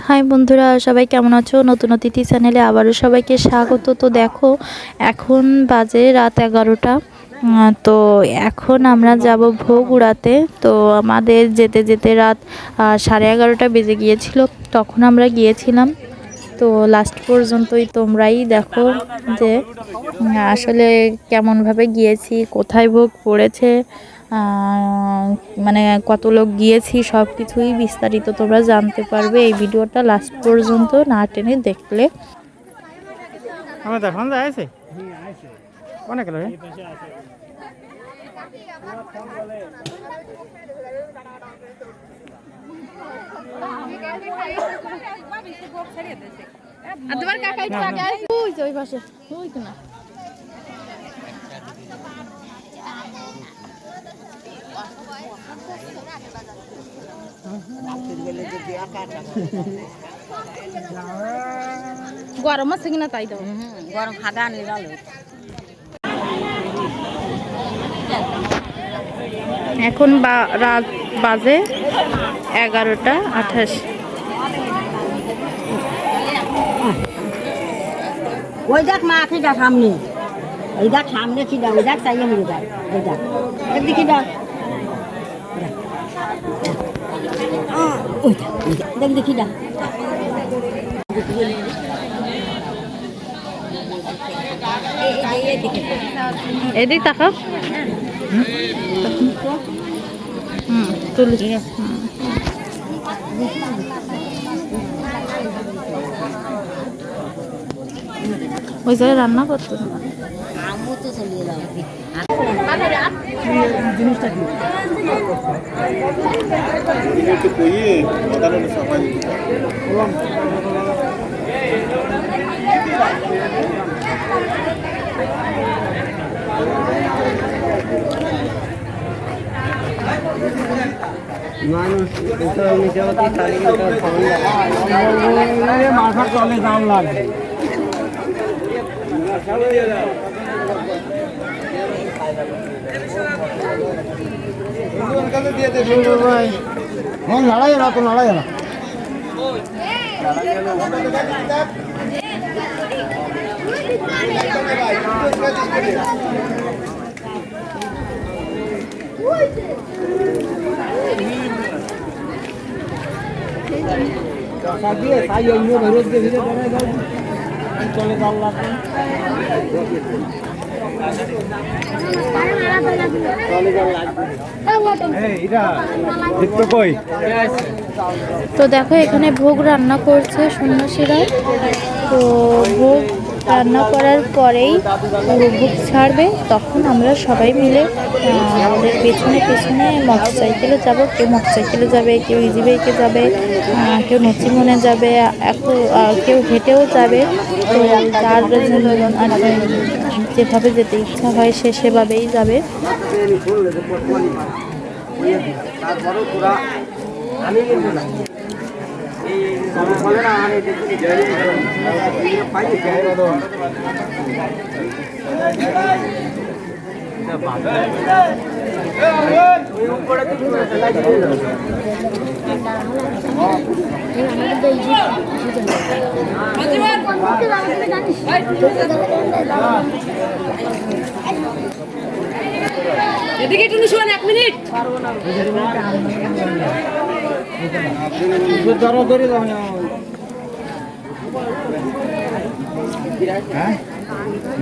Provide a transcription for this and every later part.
High বন্ধুরা, সবাই কেমন আছো? নতুন অতিথি চ্যানেলে আবারও সবাইকে স্বাগত। তো দেখো, এখন বাজে রাত 11টা। তো এখন আমরা যাব ভোগ উড়াতে। তো আমাদের যেতে যেতে রাত 11:30 বেজে গিয়েছিল। তখন আমরা গিয়েছিলাম। তো লাস্ট পর্যন্তই তোমরাই দেখো যে আসলে কেমনভাবে গিয়েছি, কোথায় ভোগ পড়েছে, মানে কত লোক গিয়েছি, সব কিছুই বিস্তারিত তোমরা জানতে পারবে এই ভিডিওটা লাস্ট পর্যন্ত না টেনে দেখলে। গরম আছে কিনা তাই দাও। গরম খাদা আনি ভালো। এখন রাত বাজে 11:28। ওই দেখ মা খিদা সামনে, ওই দেখ সামনে খিদা, ওই দেখ চাইয়ে হয়ে যায়, ওই দেখ একদিকে খিদা, ওই দেখ দেখি দা এদিক তাকাও। তুলি ওই জায়গায় রান্না করতো। আমও তো চলিয়ে যাও জিনিসটা কি একটু কইয়ে সাধারণ সবাই মানুষ নিচে হতে খালি মাথা চলে দাম লাগে দিয়ে দে ভাই। হ্যাঁ লড়াই না তো লড়াই না চলে যাওয়ার লাগবে তো দেখো এখানে ভোগ রান্না করছে সন্ন্যাসীরা। তো ভোগ রান্না করার পরেই ভোগ ছাড়বে, তখন আমরা সবাই মিলে আমাদের পেছনে পেছনে মোটরসাইকেলে যাব। কেউ মোটরসাইকেলে যাবে, কেউ ইজি বাইকে যাবে, কেউ নচিমনে যাবে, কেউ হেঁটেও যাবে। তো যার যেভাবে যেতে ইচ্ছা হয় সে সেভাবেই যাবে। এদিকে একটু শুনুন 1 মিনিট।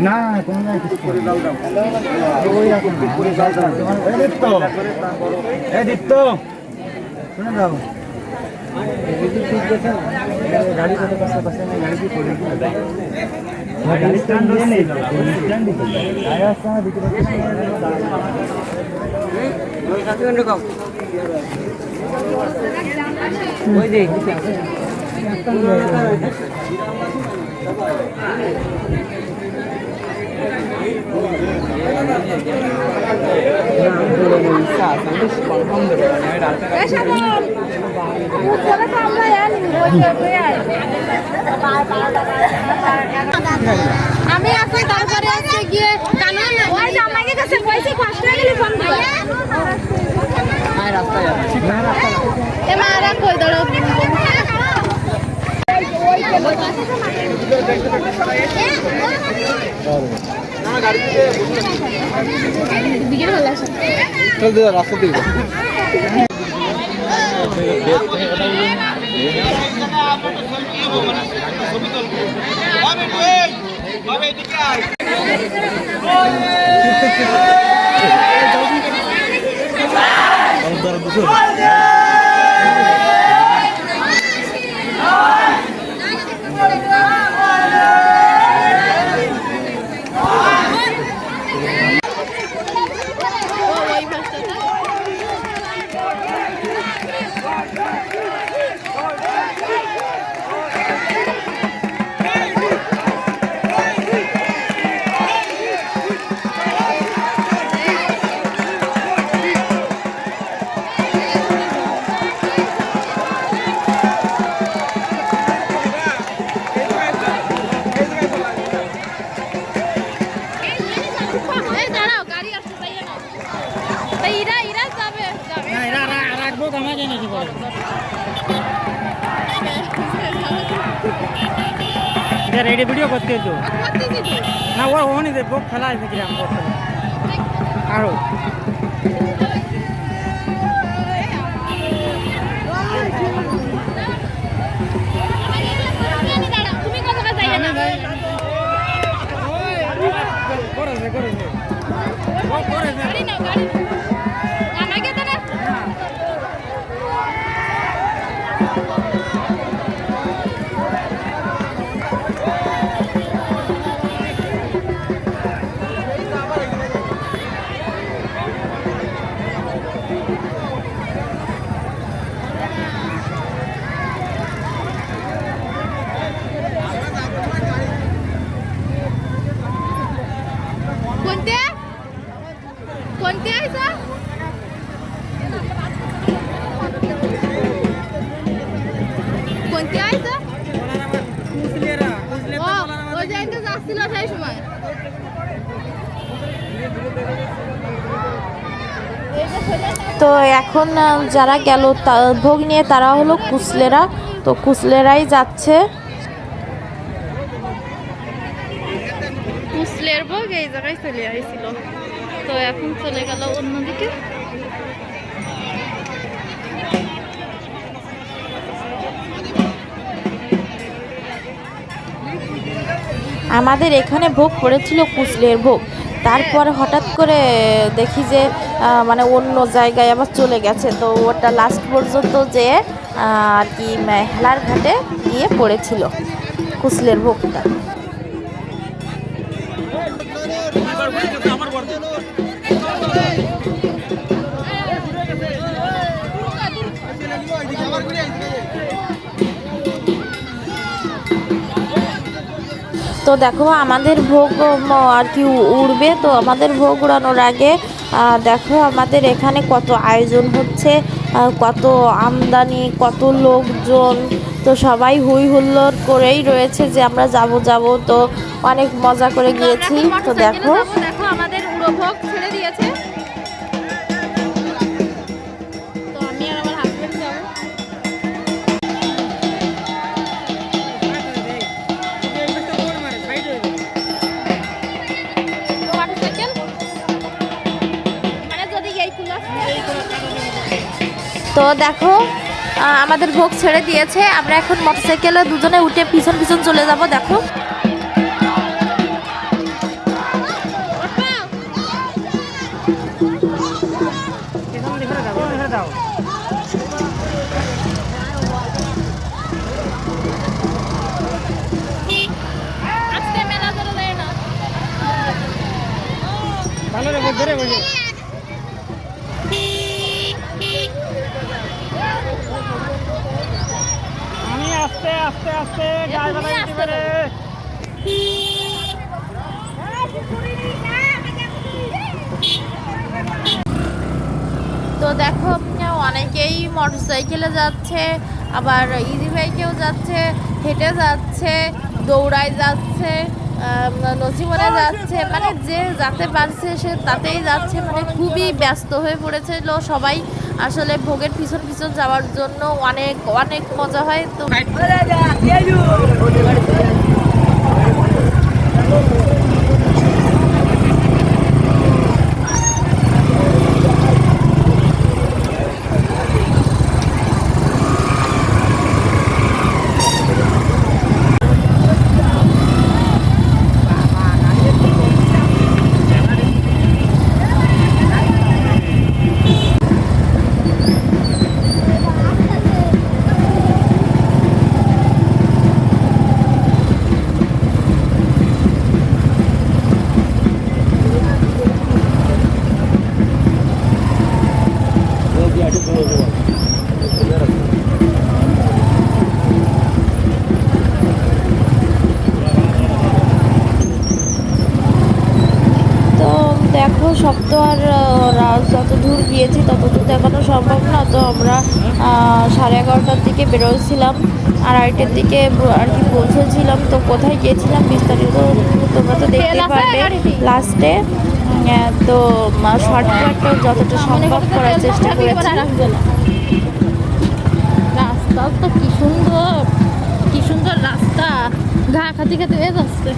না কোনো শুনে যাও গাড়ি কত পাশে পাশে না গাড়ি কি করে গাড়ি স্ট্যান্ড দিয়ে নেই স্ট্যান্ড দিতে আয়া আসছে দিতে ওই সাথে অন্য কাউ ওই যে আমি আসলে তারপরে আসছে গিয়ে কানুন ওই জামাইকে কাছে পয়সা কষ্ট হয়ে গেলে ফোন দিও। রাস্তায় এ মারা কই দাঁড়াও রাস্তা দিয়ে রাস্তা দিয়ে रेडी वीडियो करते तो ना वो होने दे वो खेला है कि हम करते आरो তুমি কথা যাইয়া না করে গাড়ি নাও গাড়ি আমাকে তো না कोणत्या कोणत्या आहे सर कोणत्या आहे सर ও জানতে যাচ্ছিল সেই সময় তো এখন যারা গেল ভোগ নিয়ে তারা হলো কুসলেরা, তো কুসলেরাই যাচ্ছে। কুসলের ভোগ এই জায়গায় চলে আইছিল, তো এখন চলে গেল অন্যদিকে। আমাদের এখানে ভোগ পড়েছিল কুসলের ভোগ, তারপর হঠাৎ করে দেখি যে মানে অন্য জায়গায় আবার চলে গেছে, তো ওটা লাস্ট পর্যন্ত যে আর কি হেলার ঘাটে গিয়ে পড়েছিল কুসলের ভোগটা। তো দেখো আমাদের ভোগ আর কি উড়বে, তো আমাদের ভোগ উড়ানোর আগে দেখো আমাদের এখানে কত আয়োজন হচ্ছে, কত আমদানি, কত লোকজন, তো সবাই হই হুল্লোড় করেই রয়েছে যে আমরা যাব যাব, তো অনেক মজা করে গিয়েছি। তো দেখো দেখো আমাদের উড়ো ভোগ ছেড়ে দিয়েছে, তো আমি আর আমার হাজবেন্ড যাব। তো দেখো আমাদের ভোগ ছেড়ে দিয়েছে, আমরা এখন মোটরসাইকেলে দুজনে উঠে পিছন পিছন চলে যাব। দেখো ভালো রে ধরে বসে আমি আস্তে আস্তে আস্তে গায়ে বেলা দিতে রে। তো দেখো অনেকেই মোটরসাইকেলে যাচ্ছে, আবার ইজি বাইকেও যাচ্ছে, হেঁটে যাচ্ছে, দৌড়ায় যাচ্ছে, নসিমনে যাচ্ছে, মানে যে যেতে পারছে সে তাতেই যাচ্ছে, মানে খুবই ব্যস্ত হয়ে পড়েছিল সবাই আসলে ভোগের পিছন পিছন যাওয়ার জন্য। অনেক অনেক মজা হয়। তো তো আর যত দূর গিয়েছি তত দূর দেখানো সম্ভব না। তো আমরা 11:30টার দিকে বেরোছিলাম, 2:30টার দিকে আর কি পৌঁছেছিলাম। তো কোথায় গিয়েছিলাম বিস্তারিত তোমরা তো দেখতে পারবে লাস্টে। তো শর্টকাট যতটা সম্ভব করার চেষ্টা করেছি। রাস্তাও তো কি সুন্দর, কি সুন্দর রাস্তা, ঘা খাতে খাতে হয়ে যাচ্ছে।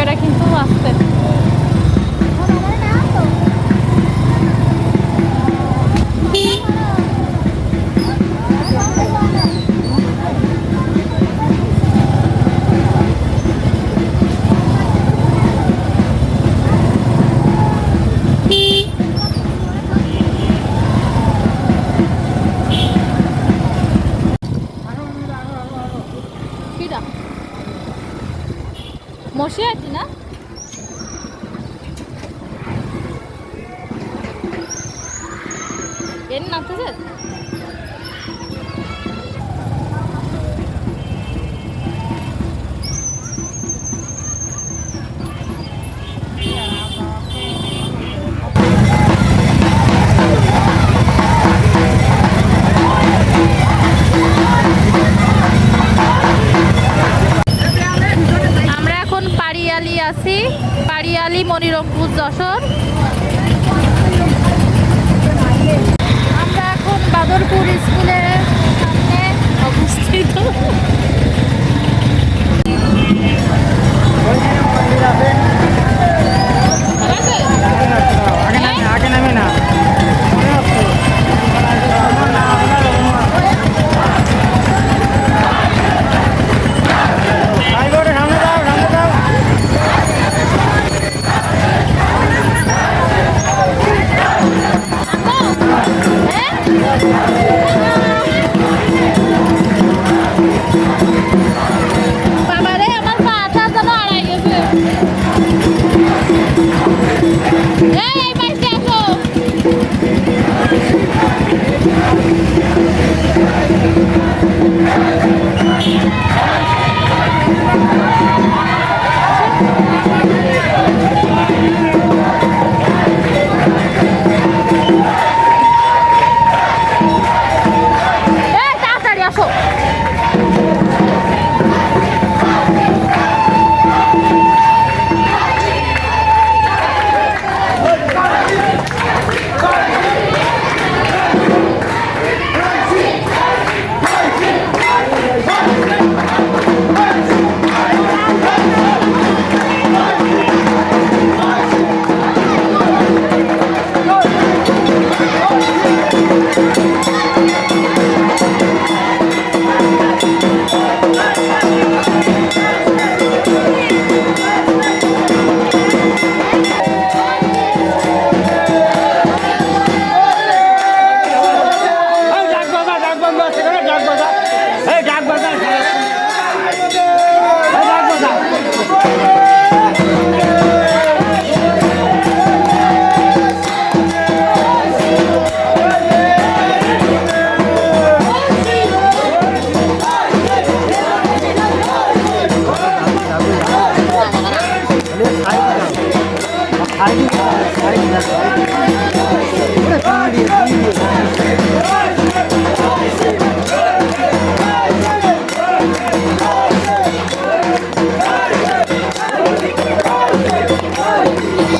এটা কিন্তু আসতে কিরা মশে আছি না এর নাতে যে আমরা এখন পাড়িয়ালি আছি, পাড়িয়ালি মনিরমপুর যশোর। আমরা এখন বাদরপুর স্কুলের সামনে অবস্থিত। আগে নামে না বাবারে আমার পাটা যেন আড়াই গেছে। এই পাশে আসো। এই তাড়াতাড়ি আসো।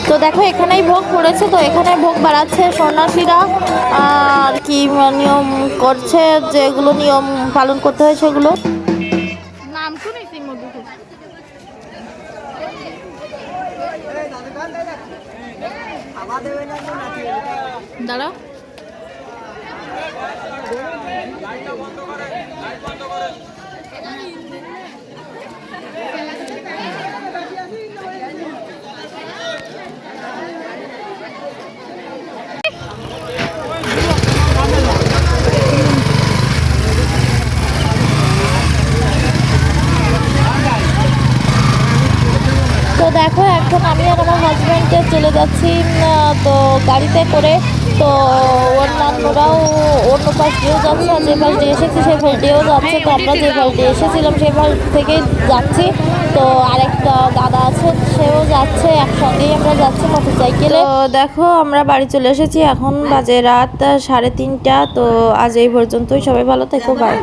তো দেখো এখানেই ভোগ পড়েছে, তো এখানে ভোগ বাড়াচ্ছে সন্ন্যাসীরা আর কি নিয়ম করছে, যেগুলো নিয়ম পালন করতে হয় সেগুলো। নাম শুনেছি মধুকে। দাঁড়াও। তো দেখো এখন আমি আর আমার হাজব্যান্ডে চলে যাচ্ছি তো গাড়িতে করে। তো অন্যান্যরাও অন্য পাশ দিয়েও যাচ্ছে, আর যে পাশ দিয়ে এসেছি সেই পাশ দিয়েও যাচ্ছে। তো আমরা যে পাশ দিয়ে এসেছিলাম সেই পাশ থেকেই যাচ্ছি। তো আরেকটা দাদা আছে সেও যাচ্ছে, একসঙ্গেই আমরা যাচ্ছি মোটরসাইকেলে। তো দেখো আমরা বাড়ি চলে এসেছি, এখন বাজে রাত 3:30। তো আজ এই পর্যন্তই, সবাই ভালো থেকো, বাই।